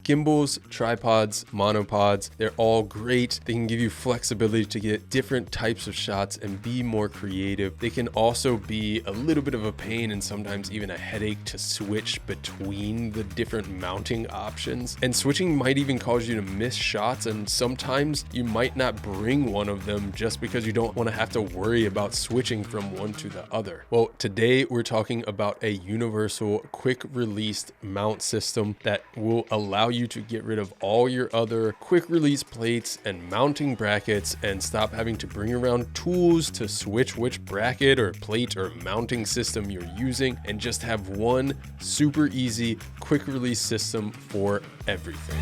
Gimbals, tripods, monopods, they're all great. They can give you flexibility to get different types of shots and be more creative. They can also be a little bit of a pain and sometimes even a headache to switch between the different mounting options. And switching might even cause you to miss shots, and sometimes you might not bring one of them just because you don't want to have to worry about switching from one to the other. Well, today we're talking about a universal quick release mount system that will allow you to get rid of all your other quick release plates and mounting brackets and stop having to bring around tools to switch which bracket or plate or mounting system you're using, and just have one super easy quick release system for everything.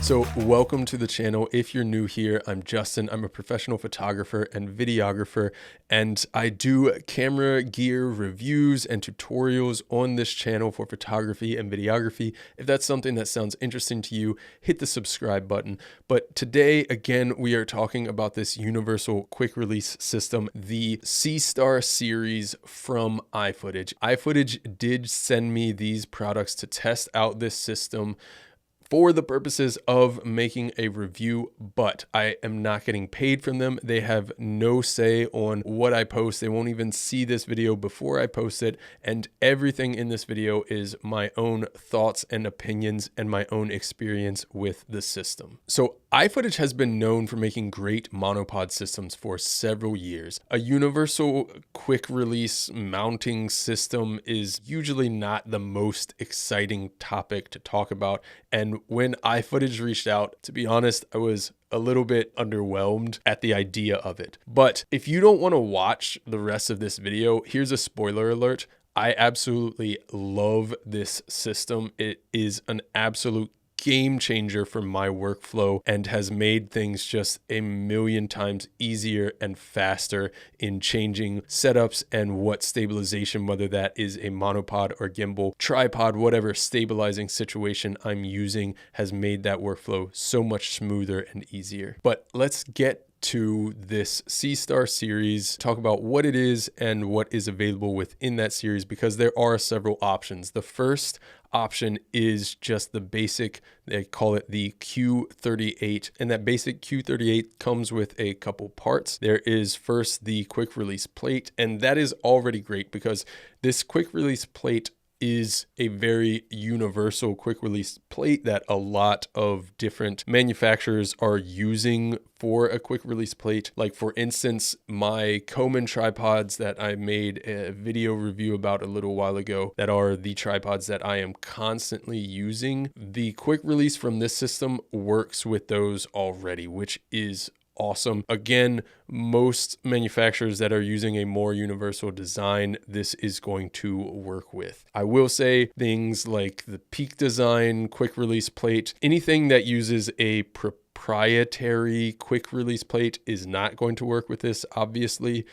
So welcome to the channel. If you're new here, I'm Justin. I'm a professional photographer and videographer, and I do camera gear reviews and tutorials on this channel for photography and videography. If that's something that sounds interesting to you, hit the subscribe button. But today, again, we are talking about this universal quick release system, the SeaStar series from iFootage. iFootage did send me these products to test out this system for the purposes of making a review, but I am not getting paid from them. They have no say on what I post. They won't even see this video before I post it. And everything in this video is my own thoughts and opinions and my own experience with the system. So iFootage has been known for making great monopod systems for several years. A universal quick release mounting system is usually not the most exciting topic to talk about. And when iFootage reached out, to be honest, I was a little bit underwhelmed at the idea of it. But if you don't want to watch the rest of this video, here's a spoiler alert. I absolutely love this system. It is an absolute game changer for my workflow and has made things just a million times easier and faster in changing setups and what stabilization, whether that is a monopod or gimbal, tripod, whatever stabilizing situation I'm using, has made that workflow so much smoother and easier. But let's get to this SeaStar series, talk about what it is and what is available within that series, because there are several options. The first option is just the basic, they call it the Q38, and that basic Q38 comes with a couple parts. There is first the quick release plate, and that is already great because this quick release plate is a very universal quick release plate that a lot of different manufacturers are using for a quick release plate. Like for instance, my Coleman tripods that I made a video review about a little while ago, that are the tripods that I am constantly using. The quick release from this system works with those already, which is awesome. Again, most manufacturers that are using a more universal design, this is going to work with. I will say things like the Peak Design quick release plate, anything that uses a proprietary quick release plate is not going to work with this, obviously.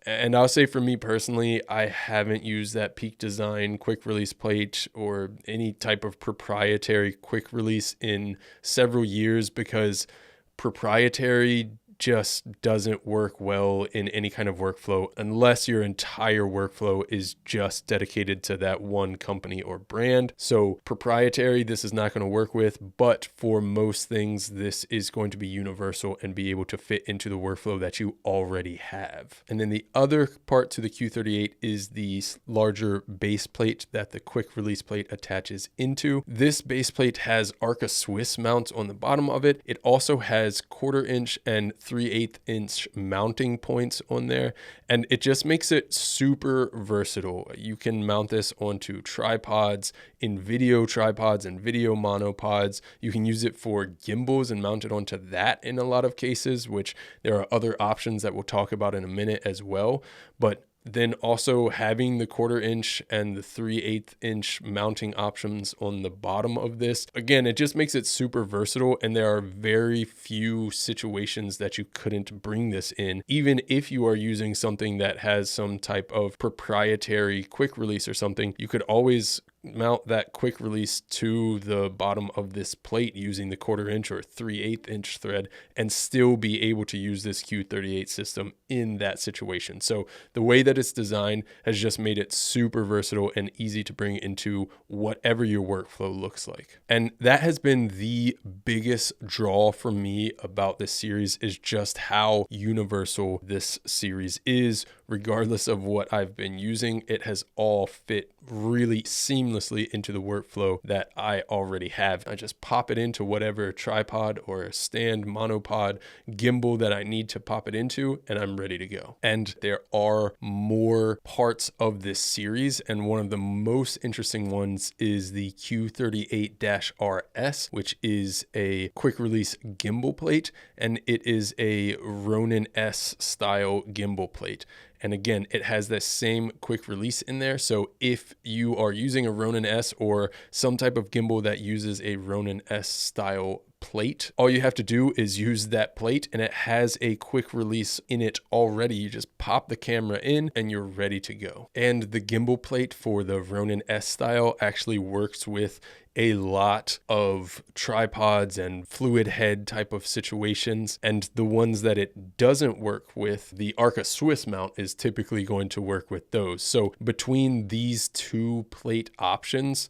And I'll say for me personally, I haven't used that Peak Design quick release plate or any type of proprietary quick release in several years, because proprietary just doesn't work well in any kind of workflow unless your entire workflow is just dedicated to that one company or brand. So proprietary, this is not going to work with, but for most things, this is going to be universal and be able to fit into the workflow that you already have. And then the other part to the Q38 is the larger base plate that the quick release plate attaches into. This base plate has Arca Swiss mounts on the bottom of it. It also has 1/4 inch and 3/8 inch mounting points on there, and it just makes it super versatile. You can mount this onto tripods, in video tripods and video monopods. You can use it for gimbals and mount it onto that in a lot of cases, which there are other options that we'll talk about in a minute as well. But then also having the 1/4 inch and the 3/8 inch mounting options on the bottom of this. Again, it just makes it super versatile, and there are very few situations that you couldn't bring this in. Even if you are using something that has some type of proprietary quick release or something, you could always mount that quick release to the bottom of this plate using the 1/4 inch or 3/8 inch thread and still be able to use this Q38 system in that situation. So the way that it's designed has just made it super versatile and easy to bring into whatever your workflow looks like. And that has been the biggest draw for me about this series, is just how universal this series is. Regardless of what I've been using, it has all fit really seamlessly into the workflow that I already have. I just pop it into whatever tripod or stand, monopod, gimbal that I need to pop it into, and I'm ready to go. And there are more parts of this series, and one of the most interesting ones is the Q38-RS, which is a quick release gimbal plate, and it is a Ronin S style gimbal plate. And again, it has that same quick release in there. So if you are using a Ronin S or some type of gimbal that uses a Ronin S style plate, all you have to do is use that plate, and it has a quick release in it already. You just pop the camera in and you're ready to go. And the gimbal plate for the Ronin S style actually works with a lot of tripods and fluid head type of situations. And the ones that it doesn't work with, the Arca Swiss mount is typically going to work with those. So between these two plate options,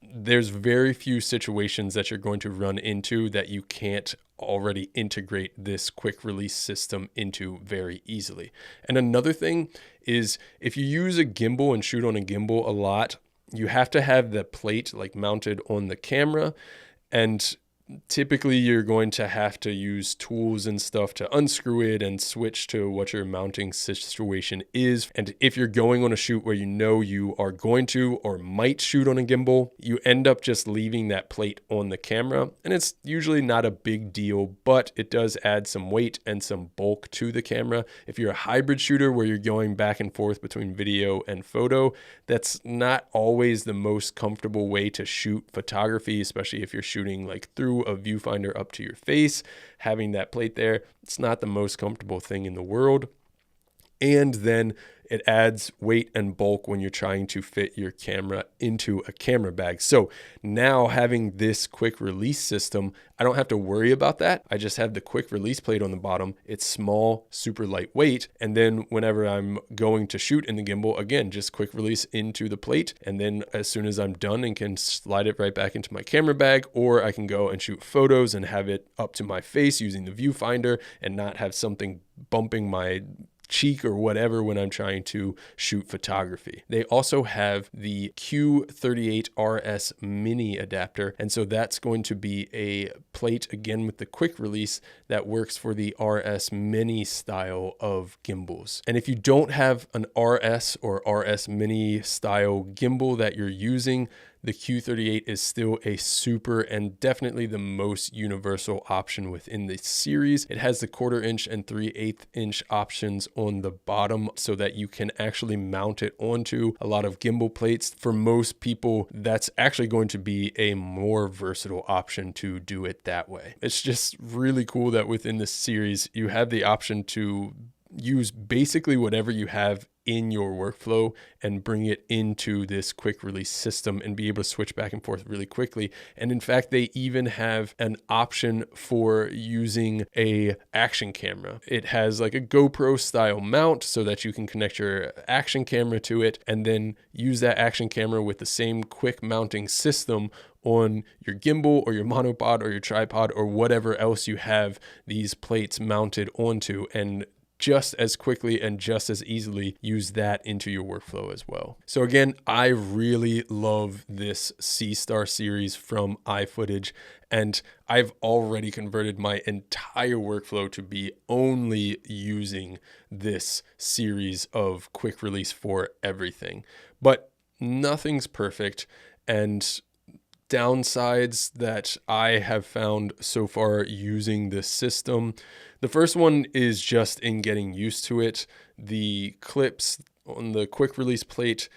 there's very few situations that you're going to run into that you can't already integrate this quick release system into very easily. And another thing is, if you use a gimbal and shoot on a gimbal a lot, you have to have the plate like mounted on the camera, and typically you're going to have to use tools and stuff to unscrew it and switch to what your mounting situation is. And if you're going on a shoot where you know you are going to or might shoot on a gimbal, you end up just leaving that plate on the camera. And it's usually not a big deal, but it does add some weight and some bulk to the camera. If you're a hybrid shooter where you're going back and forth between video and photo, that's not always the most comfortable way to shoot photography, especially if you're shooting like through a viewfinder up to your face. Having that plate there, it's not the most comfortable thing in the world. And then it adds weight and bulk when you're trying to fit your camera into a camera bag. So now having this quick release system, I don't have to worry about that. I just have the quick release plate on the bottom. It's small, super lightweight. And then whenever I'm going to shoot in the gimbal, again, just quick release into the plate. And then as soon as I'm done and can slide it right back into my camera bag, or I can go and shoot photos and have it up to my face using the viewfinder and not have something bumping my cheek or whatever when I'm trying to shoot photography. They also have the Q38RS mini adapter, and so that's going to be a plate again with the quick release that works for the RS mini style of gimbals. And if you don't have an RS or RS mini style gimbal that you're using, the Q38 is still a super and definitely the most universal option within the series. It has the 1/4 inch and 3/8 inch options on the bottom so that you can actually mount it onto a lot of gimbal plates. For most people, that's actually going to be a more versatile option to do it that way. It's just really cool that within this series, you have the option to use basically whatever you have in your workflow and bring it into this quick release system and be able to switch back and forth really quickly. And in fact, they even have an option for using a action camera. It has like a GoPro style mount so that you can connect your action camera to it and then use that action camera with the same quick mounting system on your gimbal or your monopod or your tripod or whatever else you have these plates mounted onto, and just as quickly and just as easily use that into your workflow as well. So again, I really love this SeaStar series from iFootage, and I've already converted my entire workflow to be only using this series of quick release for everything. But nothing's perfect, and downsides that I have found so far using this system. The first one is just in getting used to it. The clips on the quick release plate,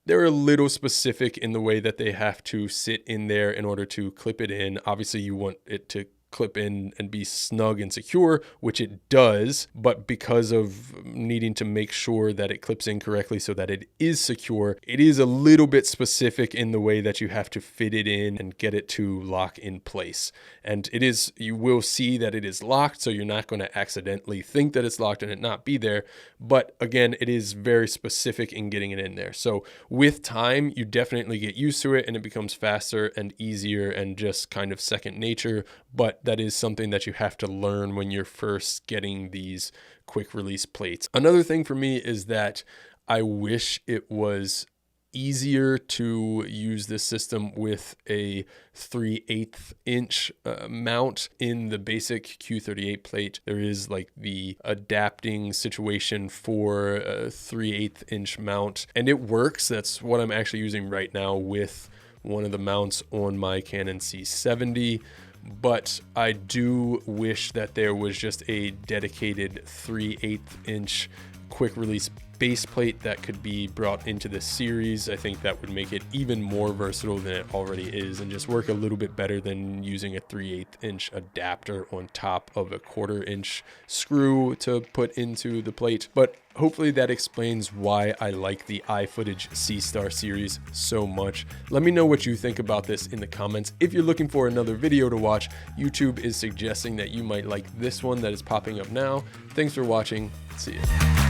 they're a little specific in the way that they have to sit in there in order to clip it in. Obviously, you want it to clip in and be snug and secure, which it does, but because of needing to make sure that it clips in correctly so that it is secure, it is a little bit specific in the way that you have to fit it in and get it to lock in place. And it is, you will see that it is locked, so you're not going to accidentally think that it's locked and it not be there. But again, it is very specific in getting it in there. So with time, you definitely get used to it and it becomes faster and easier and just kind of second nature. But that is something that you have to learn when you're first getting these quick release plates. Another thing for me is that I wish it was easier to use this system with a 3/8 inch mount. In the basic Q38 plate, there is like the adapting situation for a 3/8 inch mount, and it works. That's what I'm actually using right now with one of the mounts on my Canon C70. But I do wish that there was just a dedicated 3/8 inch quick release base plate that could be brought into this series. I think that would make it even more versatile than it already is and just work a little bit better than using a 3/8 inch adapter on top of a 1/4 inch screw to put into the plate. But hopefully that explains why I like the iFootage SeaStar series so much. Let me know what you think about this in the comments. If you're looking for another video to watch, YouTube is suggesting that you might like this one that is popping up now. Thanks for watching. See ya.